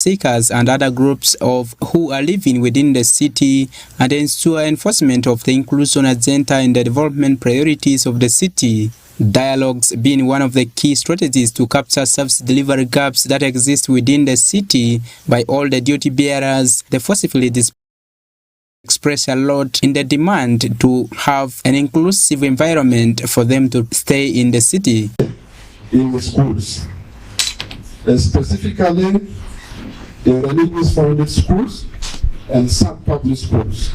seekers and other groups of who are living within the city and ensure enforcement of the inclusion agenda in the development priorities of the city. Dialogues being one of the key strategies to capture service delivery gaps that exist within the city by all the duty bearers, they forcefully express a lot in the demand to have an inclusive environment for them to stay in the city. In the schools, specifically in religious founded schools and some public schools,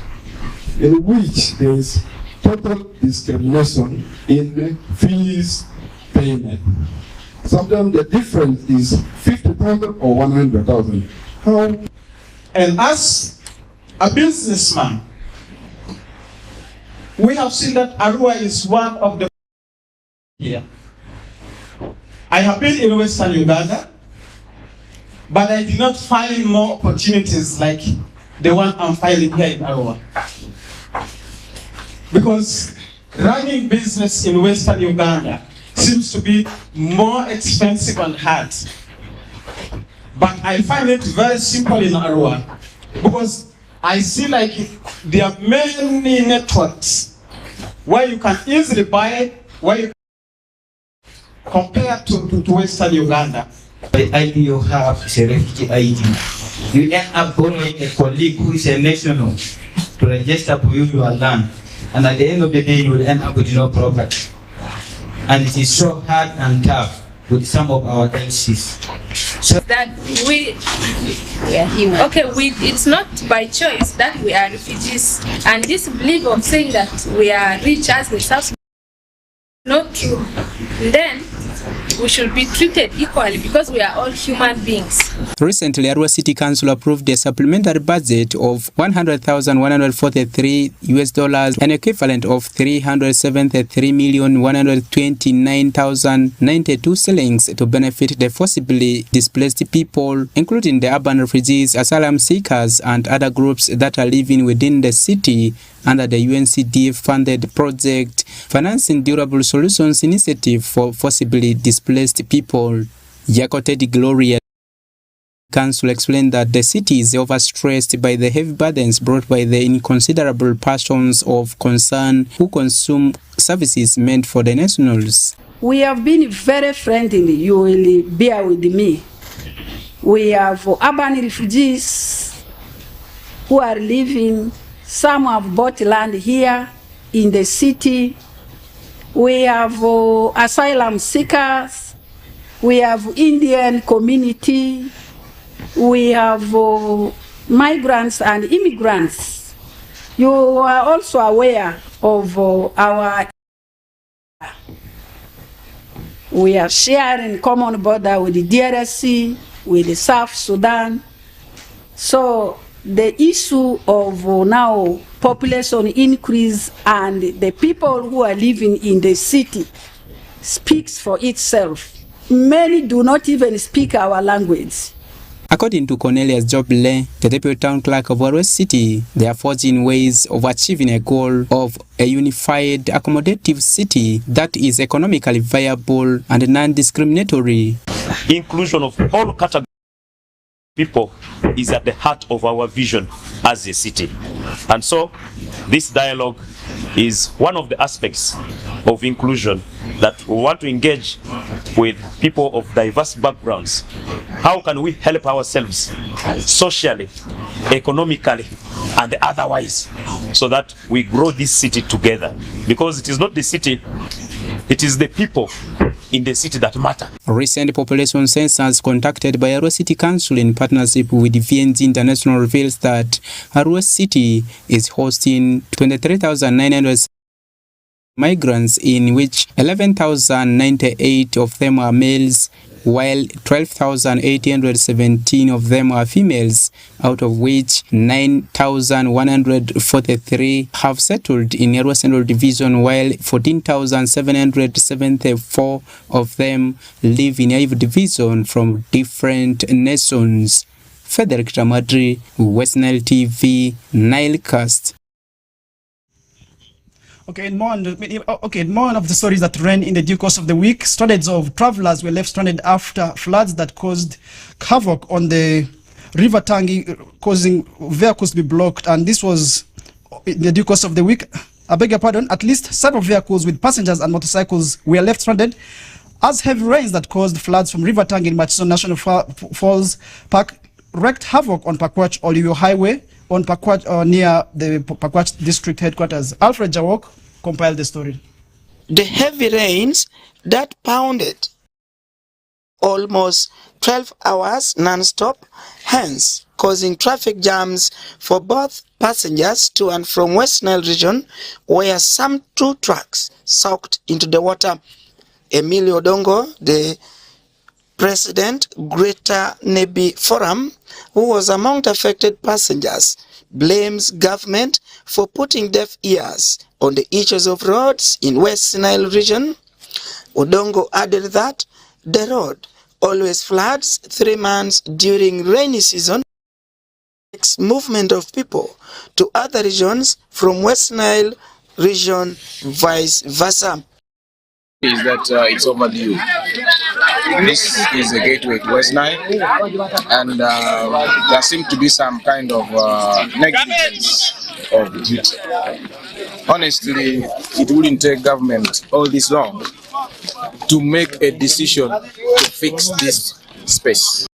in which there is total discrimination in the fees payment. Sometimes the difference is 50,000 or 100,000. How? And as a businessman, we have seen that Arua is one of the here. I have been in Western Uganda, but I did not find more opportunities like the one I'm finding here in Arua. Because running business in Western Uganda seems to be more expensive and hard. But I find it very simple in Arua because I see like there are many networks where you can easily buy, where you compare to Western Uganda. The ID you have is a refugee ID. You end up borrowing a colleague who is a national to register for you your land. And at the end of the day, you will end up with no property. And it is so hard and tough with some of our cases. So that we are human. Okay, it's not by choice that we are refugees. And this belief of saying that we are rich as the South is not true. Then we should be treated equally because we are all human beings. Recently, Arua City Council approved a supplementary budget of $100,143, an equivalent of 373,129,092 shillings to benefit the forcibly displaced people, including the urban refugees, asylum seekers, and other groups that are living within the city under the UNCDF-funded project Financing Durable Solutions Initiative for Forcibly Displaced People. Yakotedi Gloria Council explained that the city is overstressed by the heavy burdens brought by the inconsiderable persons of concern who consume services meant for the nationals. We have been very friendly, you will bear with me. We have urban refugees who are living. Some have bought land here in the city. We have asylum seekers. We have Indian community. We have migrants and immigrants. You are also aware of we are sharing common border with the DRC, with the South Sudan. So the issue of now population increase and the people who are living in the city speaks for itself. Many do not even speak our language. According to Cornelius Joble, the deputy town clerk of Arua City, they are forging ways of achieving a goal of a unified, accommodative city that is economically viable and non-discriminatory. Inclusion of all categories people is at the heart of our vision as a city. And so this dialogue is one of the aspects of inclusion that we want to engage with people of diverse backgrounds. How can we help ourselves socially, economically, and otherwise so that we grow this city together? Because it is not the city, it is the people in the city that matter. A recent population census conducted by Arua City Council in partnership with VNG International reveals that Arua City is hosting 23,900 migrants, in which 11,098 of them are males, while 12,817 of them are females, out of which 9,143 have settled in Arua Central Division, while 14,774 of them live in Ivo Division from different nations. Frederick Tamadri, West Nile TV, NILE CAST. Okay, in more of the stories that ran in the due course of the week, hundreds of travelers were left stranded after floods that caused havoc on the River Tangi, causing vehicles to be blocked, and this was in the due course of the week. I beg your pardon, at least 7 vehicles with passengers and motorcycles were left stranded as heavy rains that caused floods from River Tangi in Murchison National Falls Park wreaked havoc on Pakwach Olivio Highway on Pakwach, near the Pakwach district headquarters. Alfred Jawok compiled the story. The heavy rains that pounded almost 12 hours non-stop, hence causing traffic jams for both passengers to and from West Nile region, where some 2 trucks soaked into the water. Emilio Dongo, the president, Greater Nebi Forum, who was among the affected passengers, blames government for putting deaf ears on the issues of roads in West Nile region. Odongo added that the road always floods 3 months during rainy season, makes movement of people to other regions from West Nile region, vice versa. Is that it's overdue. This is a gateway to West Nile, and there seems to be some kind of negligence of duty. Honestly, it wouldn't take government all this long to make a decision to fix this space.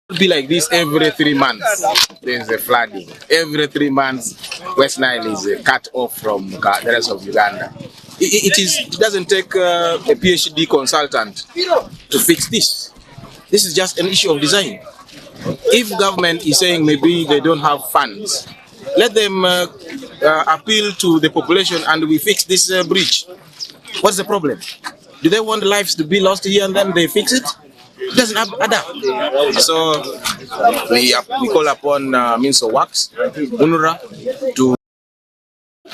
It would be like this every 3 months. There's a flooding. Every 3 months, West Nile is cut off from the rest of Uganda. It doesn't take a PhD consultant to fix this. This is just an issue of design. If government is saying maybe they don't have funds, let them appeal to the population and we fix this bridge. What's the problem? Do they want lives to be lost here and then they fix it? It doesn't add up. So we call upon Means of Works, UNRWA, to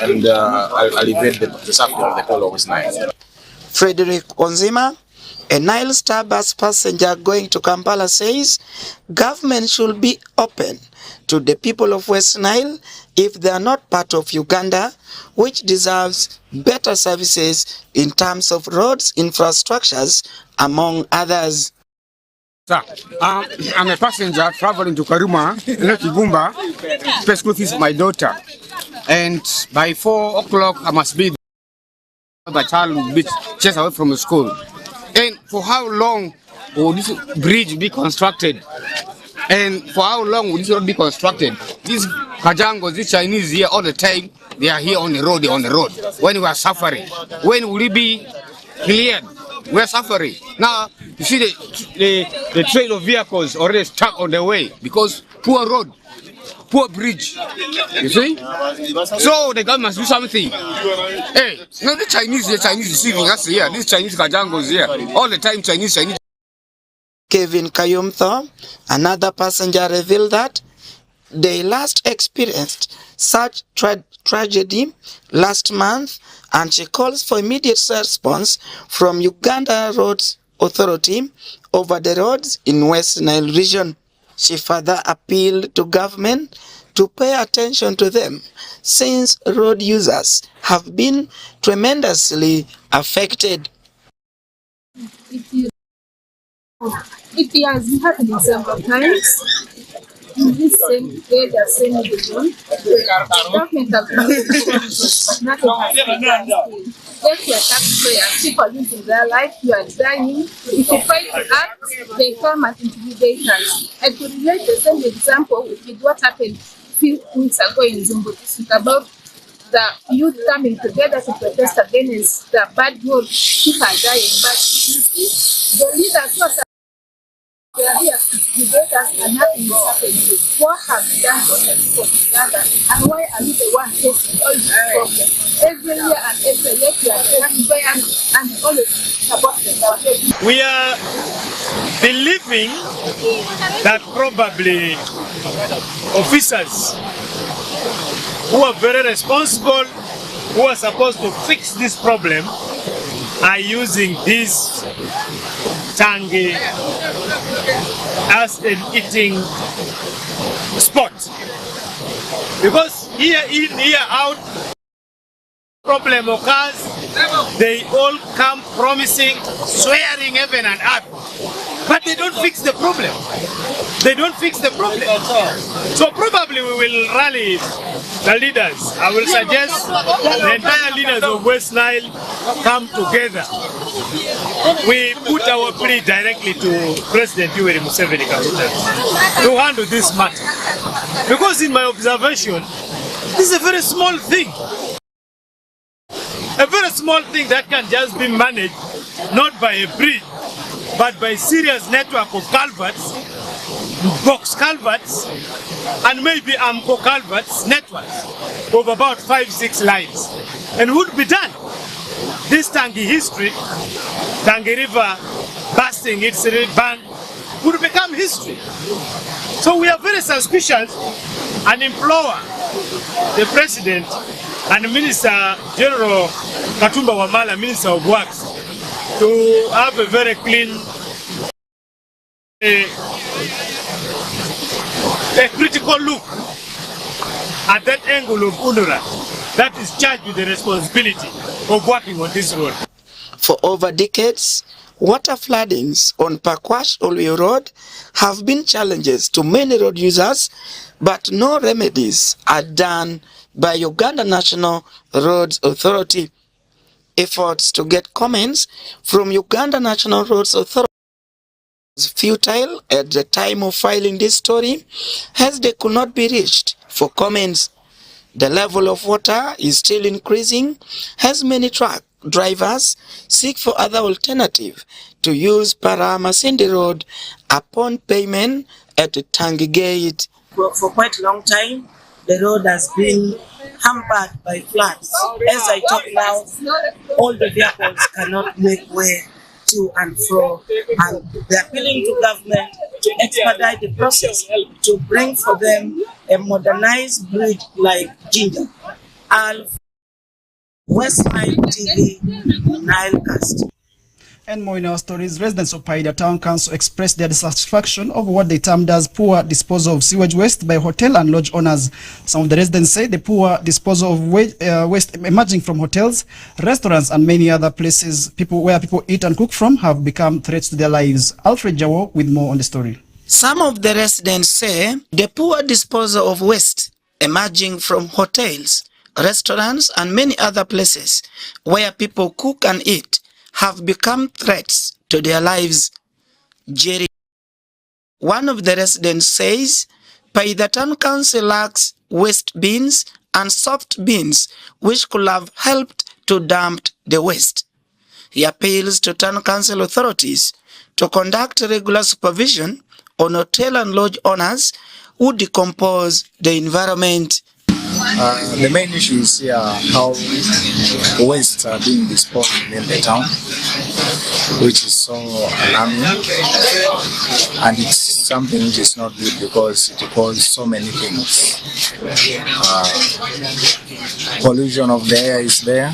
and alleviate the suffering of the whole of West Nile. Frederick Onzima, a Nile Star bus passenger going to Kampala, says government should be open to the people of West Nile if they are not part of Uganda, which deserves better services in terms of roads, infrastructures, among others. Sir, I'm a passenger traveling to Karuma, not Kibumba, to school fees my daughter. And by 4 o'clock, I must be there. The child will be chased away from the school. And for how long will this bridge be constructed? And for how long will this road be constructed? These Kajangos, these Chinese here all the time, they are here on the road, when we are suffering. When will it be cleared? We are suffering. Now, you see the train of vehicles already stuck on the way because poor road, poor bridge. You see? So the government must do something. Hey, no, the Chinese deceiving us here. These Chinese Kajangos here. All the time, Chinese. Kevin Kayumtho, another passenger, revealed that they last experienced such tragedy last month, and she calls for immediate response from Uganda Roads Authority over the roads in West Nile region. She further appealed to government to pay attention to them, since road users have been tremendously affected. It has happened several times. In this same way, the same region, government has but nothing has been done. If you are taxpayers, people losing their life, you are dying. If you fight to act, they come and intimidate us. I could relate the same example with what happened a few weeks ago in Zumbu district about the youth coming together to protest against the bad road. People are dying, but you see, the leaders who are here to debate us and nothing is happening. What have we done for the people of Uganda, and why are we the ones facing all these problems? Every year and every year we are taxpayers and always support them. We are believing that probably officers who are very responsible, who are supposed to fix this problem, are using this Tangi as an eating spot. Because year in, year out, problem occurs, They all come promising, swearing heaven and earth, but they don't fix the problem. They don't fix the problem. So probably we will rally the leaders. I will suggest the entire leaders of West Nile come together. We put our plea directly to President Yoweri Museveni to handle this matter. Because in my observation, this is a very small thing. A very small thing that can just be managed not by a bridge, but by a serious network of culverts, box culverts, and maybe AMCO culverts networks of about 5-6 lines. And would be done. This Tangi history, Tangi River busting its bank, would become history. So we are very suspicious and implore the President and Minister General Katumba Wamala, Minister of Works, to have a very clean, a critical look at that angle of UNRWA that is charged with the responsibility of working on this road. For over decades, water floodings on Pakwash-Olwe Road have been challenges to many road users, but no remedies are done by Uganda National Roads Authority. Efforts to get comments from Uganda National Roads Authority was futile at the time of filing this story, as they could not be reached for comments. The level of water is still increasing as many truck drivers seek for other alternative to use Paramasindi Road upon payment at the Tangi Gate. For quite a long time, the road has been hampered by floods. As I talk now, all the vehicles cannot make way to and fro, and they are appealing to government to expedite the process to bring for them a modernized bridge like Ginger. And West Nile TV, NILE CAST. And more in our stories, residents of Paida Town Council expressed their dissatisfaction over what they termed as poor disposal of sewage waste by hotel and lodge owners. Some of the residents say the poor disposal of waste emerging from hotels, restaurants and many other places where people eat and cook from have become threats to their lives. Alfred Jawo with more on the story. Some of the residents say the poor disposal of waste emerging from hotels, restaurants and many other places where people cook and eat have become threats to their lives. Jerry, one of the residents, says Paida Town Council lacks waste bins and soft bins which could have helped to dump the waste. He appeals to Town Council authorities to conduct regular supervision on hotel and lodge owners who decompose the environment. The main issue is here how waste are being disposed in the town, which is so alarming, and it's something which is not good because it causes so many things. Pollution of the air is there.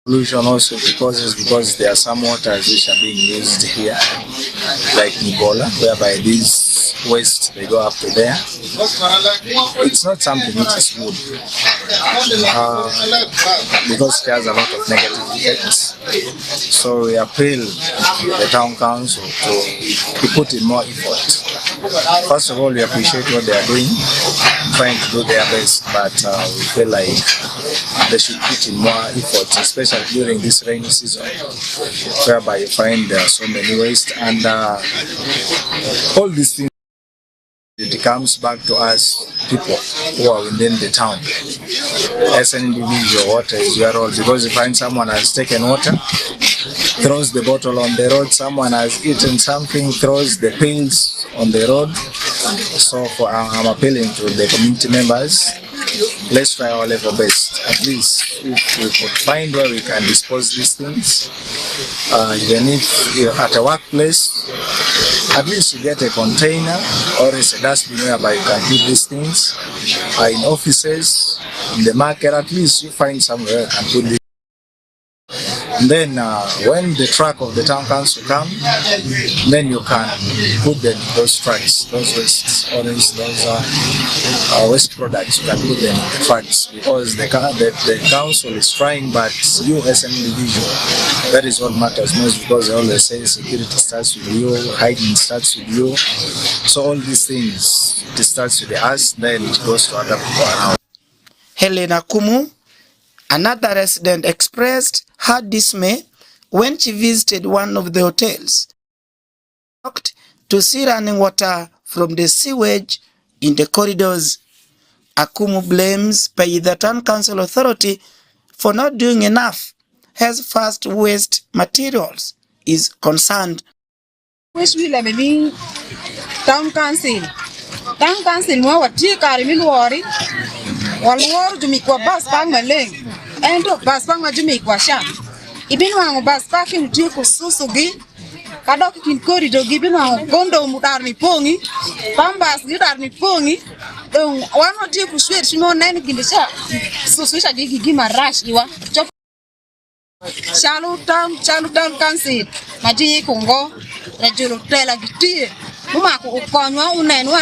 Pollution also because there are some waters which are being used here, like Nibola, whereby these waste they go up to there. It's not something which is good because it has a lot of negative effects. So we appeal the town council to put in more effort. First of all, we appreciate what they are doing, trying to do their best, but we feel like they should put in more effort, especially during this rainy season, whereby you find there are so many waste, and all these things, it comes back to us people who are within the town. As an individual, water is your role, because you find someone has taken water, throws the bottle on the road, someone has eaten something, throws the pills on the road. So I'm appealing to the community members, let's try our level best. At least if we could find where we can dispose these things, even if you're at a workplace, at least you get a container or a dustbin whereby you can do these things. In offices, in the market, at least you find somewhere you can put this. And then when the truck of the town council come, then you can put those trucks, those waste orange, those waste products, you can put them in the trucks, because the council is trying, but you as an individual, that is what matters most, because they always say security starts with you, hygiene starts with you. So all these things, it starts with us, then it goes to other people around. Helena Kumu, another resident, expressed her dismay when she visited one of the hotels to see running water from the sewage in the corridors. Akumu blames the Town Council Authority for not doing enough as far as waste materials is concerned. Which will be Town Council. Town Council mo wati karimin wari. Walwar jumi kwa bas pang maleng. Endo bas pang majumi kwa sha. Ibin wangu bas pakin ti ko susugi. Kadok kin corridor gibin wangu gondo mutar ni pongi. Pambas gitar ni pongi. Wano ti ku sweet shimo nani gindisha. Sususha gigi marash iwa. Chalu Town Council. Maji kungo. Rajulu tela gitie. Uma ku ukonywa unenwa.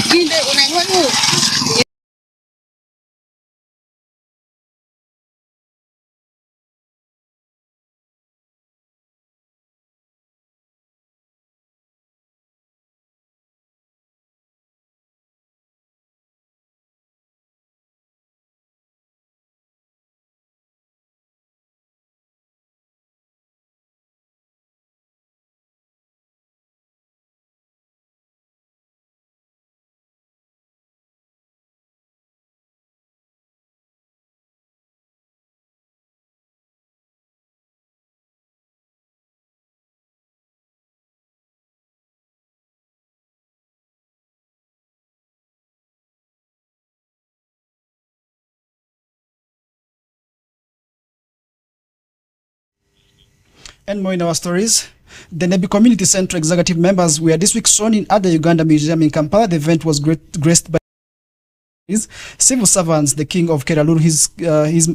Ginde unenwa nu. And more in our stories. The Nebi Community Central executive members were this week shown in at the Uganda Museum in Kampala. The event was graced by civil servants, the King of Keraluru,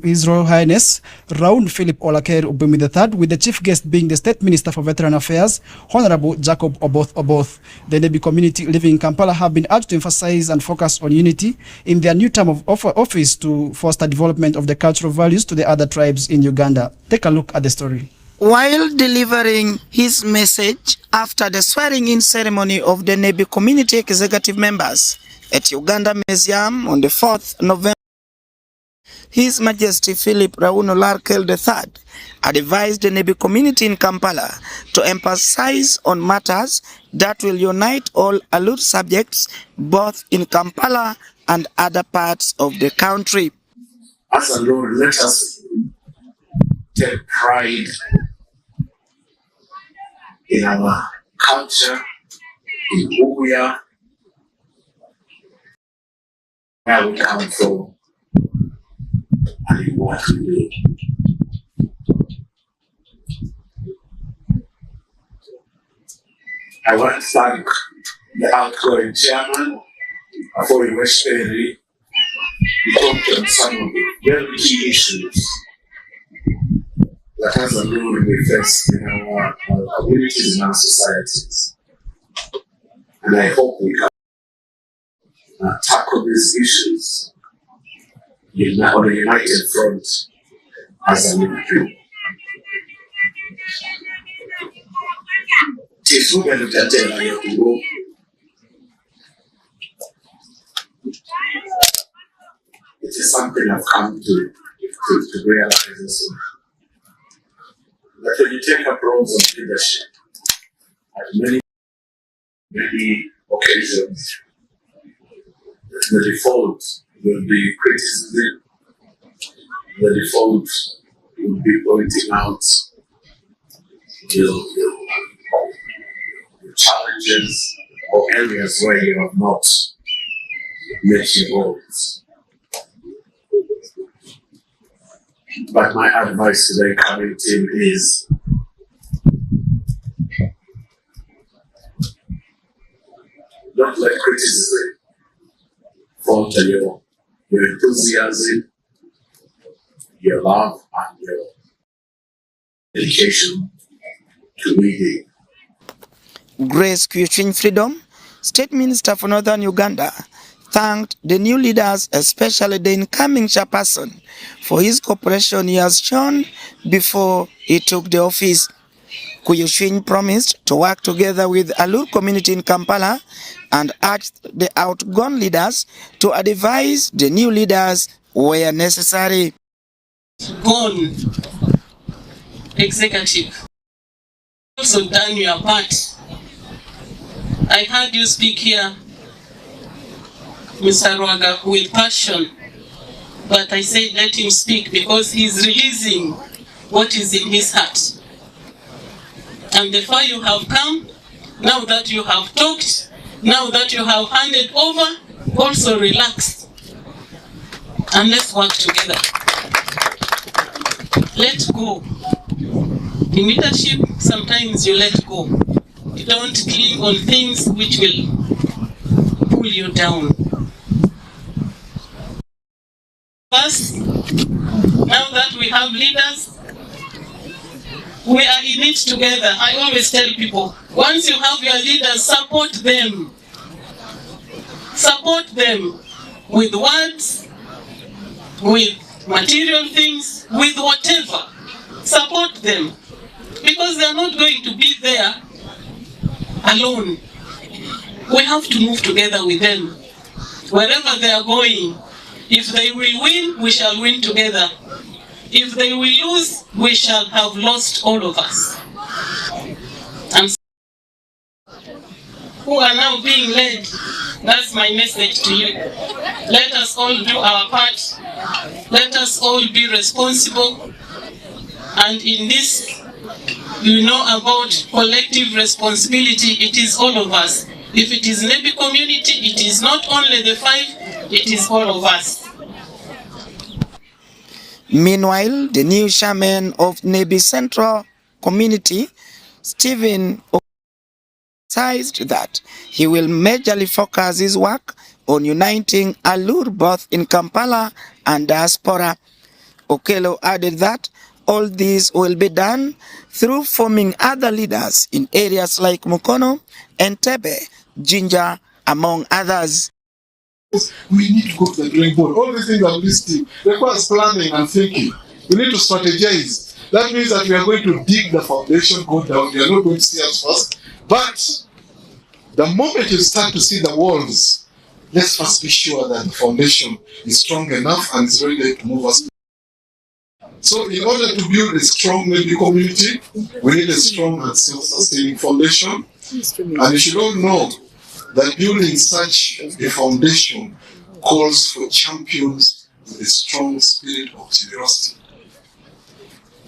His Royal Highness Raoul Philip Olaker Obumi III, with the chief guest being the State Minister for Veteran Affairs, Honorable Jacob Oboth. The Nebi community living in Kampala have been urged to emphasize and focus on unity in their new term of office to foster development of the cultural values to the other tribes in Uganda. Take a look at the story. While delivering his message after the swearing-in ceremony of the Nebi community executive members at Uganda Museum on the 4th November, His Majesty Philip Rauno Larkel III advised the Nebi community in Kampala to emphasize on matters that will unite all Alut subjects both in Kampala and other parts of the country. As a Lord, let us take pride in our culture, in who we are, where we come from, and in what we do. I want to thank the outgoing chairman for your respect. We talked on some of the very key issues that has a role we face in our communities and our societies. And I hope we can tackle these issues on a united front as a military. It is something I've come to realize also. That when you take up roles of leadership at many occasions, the default will be criticism, the default will be pointing out your challenges or areas where you have not met your goals. But my advice to the current team is don't let criticism falter your enthusiasm, your love, and your dedication to reading. Grace Kuchin Freedom, State Minister for Northern Uganda, thanked the new leaders, especially the incoming chairperson, for his cooperation he has shown before he took the office. Kuyushin promised to work together with Alur community in Kampala and urged the outgone leaders to advise the new leaders where necessary. Gone executive, also done your part. I heard you speak here, Mr. Rwaga, with passion, but I said let him speak because he's releasing what is in his heart. And the far you have come, now that you have talked, now that you have handed over, also relax and let's work together. Let go. In leadership, sometimes you let go. You don't cling on things which will pull you down. First, now that we have leaders, we are in it together. I always tell people, once you have your leaders, support them. Support them with words, with material things, with whatever. Support them. Because they are not going to be there alone. We have to move together with them. Wherever they are going, if they will win, we shall win together. If they will lose, we shall have lost all of us. And who are now being led, that's my message to you. Let us all do our part. Let us all be responsible. And in this, you know about collective responsibility, it is all of us. If it is Nebi community, it is not only the 5, it is all of us. Meanwhile, the new chairman of Nebi Central Community, Stephen, emphasized that he will majorly focus his work on uniting Alur both in Kampala and diaspora. Okello added that all this will be done through forming other leaders in areas like Mukono, Entebbe, Jinja, among others. We need to go to the drawing board. All the things I'm listing requires planning and thinking. We need to strategize. That means that we are going to dig the foundation, go down. We are not going to see us first. But the moment you start to see the walls, let's first be sure that the foundation is strong enough and is ready to move us. So in order to build a strong Nebi community, we need a strong and self-sustaining foundation. And you should all know that building such a foundation calls for champions with a strong spirit of generosity.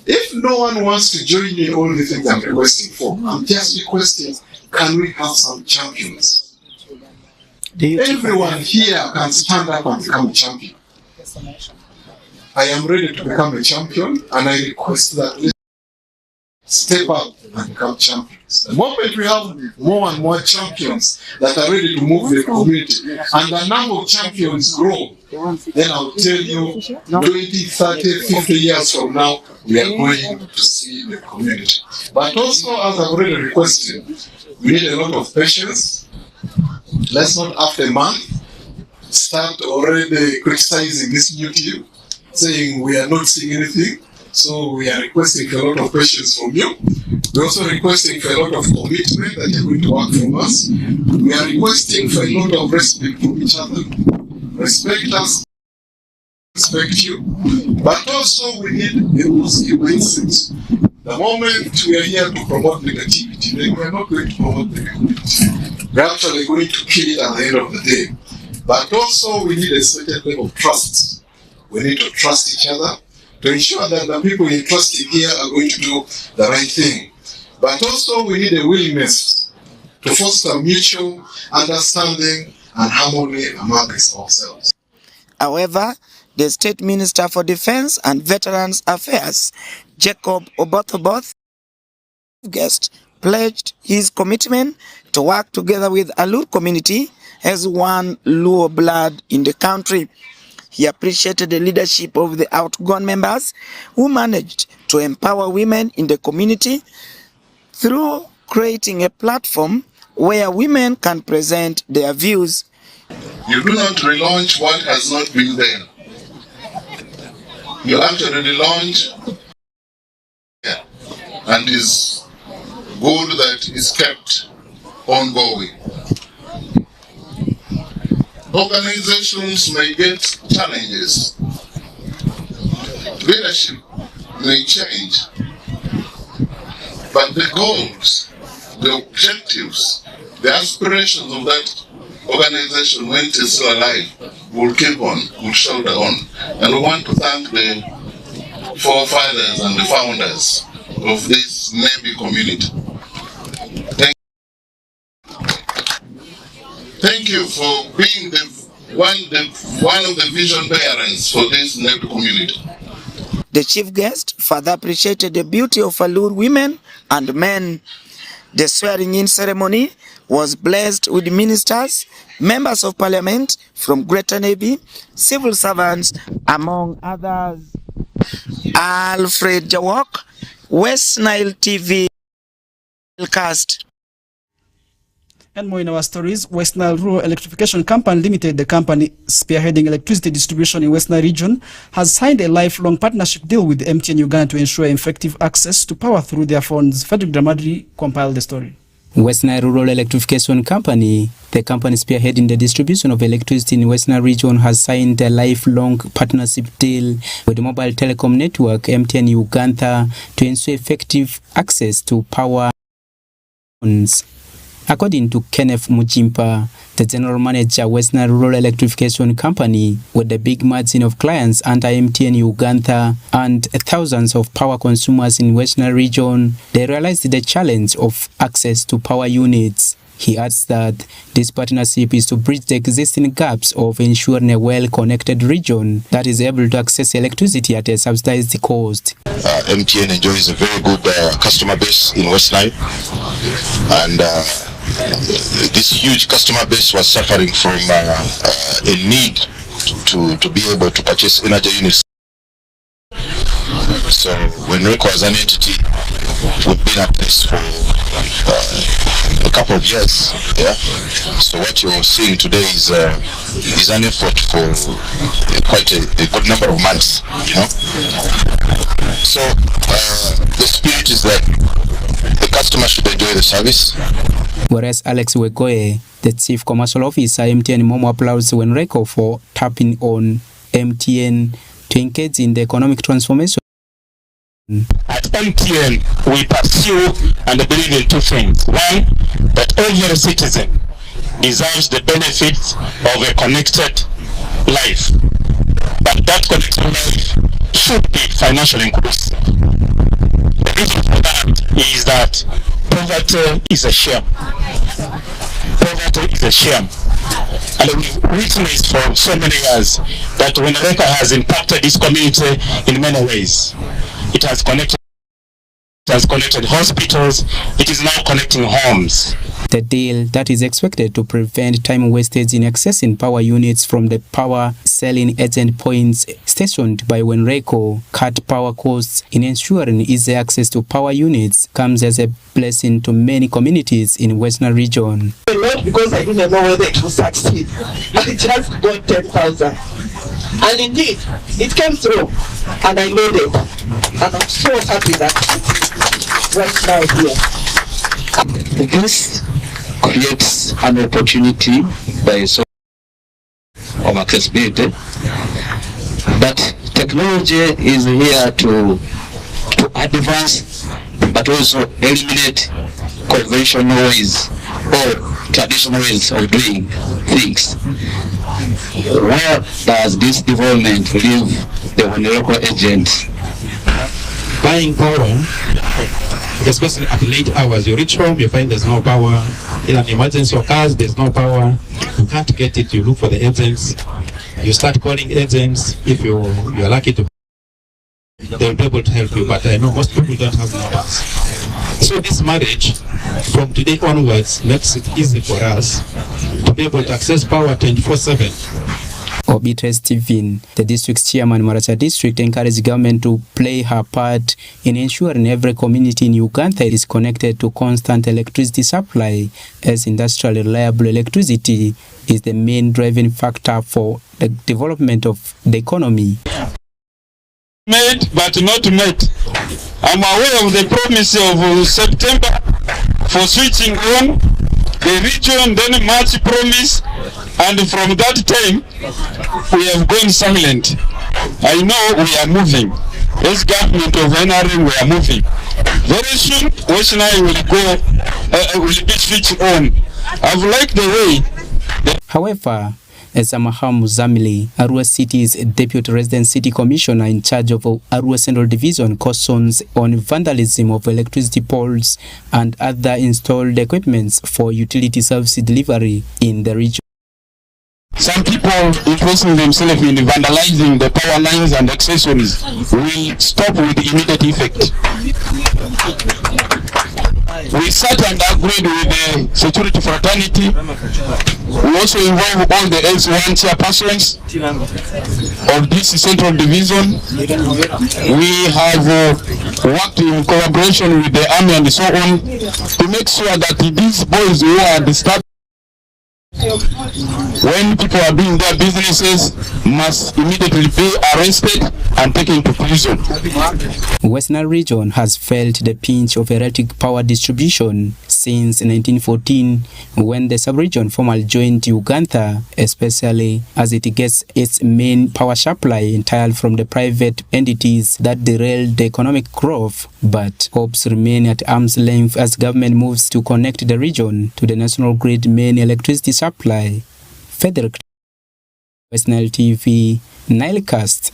If no one wants to join in all the things I'm requesting for, I'm just requesting, can we have some champions? Everyone here can stand up and become a champion. I am ready to become a champion, and I request that we step up and become champions. The moment we have more and more champions that are ready to move the community, and the number of champions grow, then I'll tell you 20, 30, 50 years from now, we are going to see the community. But also, as I've already requested, we need a lot of patience. Let's not after a month start already criticizing this new team, saying we are not seeing anything. So we are requesting for a lot of patience from you. We're also requesting for a lot of commitment that you're going to work from us. We are requesting for a lot of respect from each other. Respect us, respect you. But also we need a positive mindset. The moment we are here to promote negativity, then we are not going to promote negativity. We're actually going to kill it at the end of the day. But also we need a certain level of trust. We need to trust each other to ensure that the people entrusted here are going to do the right thing. But also we need a willingness to foster mutual understanding and harmony amongst ourselves. However, the State Minister for Defense and Veterans Affairs, Jacob Oboth, guest, pledged his commitment to work together with Alur community as one Luo blood in the country. He appreciated the leadership of the outgone members who managed to to empower women in the community through creating a platform where women can present their views. You do not relaunch what has not been there. You actually relaunch, and is good that is kept ongoing. Organizations may get challenges. Leadership may change. But the goals, the objectives, the aspirations of that organization, when it is still alive, will keep on, will shoulder on. And we want to thank the forefathers and the founders of this Navy community. Thank you for being one of the vision bearers for this Navy community. The chief guest further appreciated the beauty of Alur women and men. The swearing-in ceremony was blessed with ministers, members of parliament from Greater Navy, civil servants, among others. Alfred Jawok, West Nile TV, NILE CAST. And more in our stories, West Nile Rural Electrification Company Limited, the company spearheading electricity distribution in West Nile region, has signed a lifelong partnership deal with MTN Uganda to ensure effective access to power through their funds. Frederick Dramadri compiled the story. West Nile Rural Electrification Company, the company spearheading the distribution of electricity in West Nile region, has signed a lifelong partnership deal with the mobile telecom network MTN Uganda to ensure effective access to power. According to Kenneth Mujimpa, the general manager West Nile Rural Electrification Company, with the big margin of clients under MTN Uganda and thousands of power consumers in West Nile region, they realized the challenge of access to power units. He adds that this partnership is to bridge the existing gaps of ensuring a well-connected region that is able to access electricity at a subsidized cost. MTN enjoys a very good customer base in West Nile, and this huge customer base was suffering from a need to be able to purchase energy units. So when RECO as an entity, we've been at this for a couple of years. Yeah. So what you're seeing today is an effort for quite a good number of months. You know? So the spirit is that the customer should enjoy the service. Whereas Alex Wegoe, the Chief Commercial Officer MTN Momo, applauds RECO for tapping on MTN to engage in the economic transformation. At MTN, we pursue and believe in two things. One, that every citizen deserves the benefits of a connected life. But that connected life should be financially inclusive. The reason for that is that poverty is a shame. Poverty is a shame. And we've witnessed for so many years that when RECO has impacted this community in many ways, it has connected hospitals, it is now connecting homes. The deal that is expected to prevent time wastage in accessing power units from the power selling agent points stationed by RECO, cut power costs in ensuring easy access to power units, comes as a blessing to many communities in Western region. Not because I didn't know whether it would succeed, I just got 10,000. And indeed, it came through, and I made it. And I'm so happy that right now here. This creates an opportunity by so of accessibility, but technology is here to advance, but also eliminate conventional ways or traditional ways of doing things. Where does this development leave the local agents? Buying power, especially at late hours, you reach home, you find there's no power. In an emergency occurs, there's no power. You can't get it, you look for the agents. You start calling agents. If you're lucky to, they'll be able to help you, but I know most people don't have numbers. So this marriage, from today onwards, makes it easy for us to be able to access power 24/7. Obitre Stephen, the district's chairman, Maracha District, encouraged government to play her part in ensuring every community in Uganda is connected to constant electricity supply, as industrially reliable electricity is the main driving factor for the development of the economy. Made but not met. I'm aware of the promise of September for switching on the region, then March promise, and from that time we have gone silent. I know we are moving. As government of NRM, we are moving. Very soon, West Nile will be switched on. I've liked the way. However, Samaham Zamili, Arua City's Deputy Resident City Commissioner in charge of Arua Central Division, cautions on vandalism of electricity poles and other installed equipments for utility service delivery in the region. Some people interesting themselves in vandalizing the power lines and accessories will stop with immediate effect. We sat and agreed with the security fraternity. We also involve all the S1 chairpersons of this central division. We have worked in collaboration with the army and so on to make sure that these boys who are disturbed when people are doing their businesses must immediately be arrested and taken to prison. Western region has felt the pinch of erratic power distribution since 1914, when the sub-region formally joined Uganda, especially as it gets its main power supply entirely from the private entities that derailed the economic growth. But hopes remain at arm's length as government moves to connect the region to the national grid main electricity supply. Frederick, West Nile TV, NILE CAST.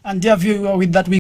And dear viewer, with that we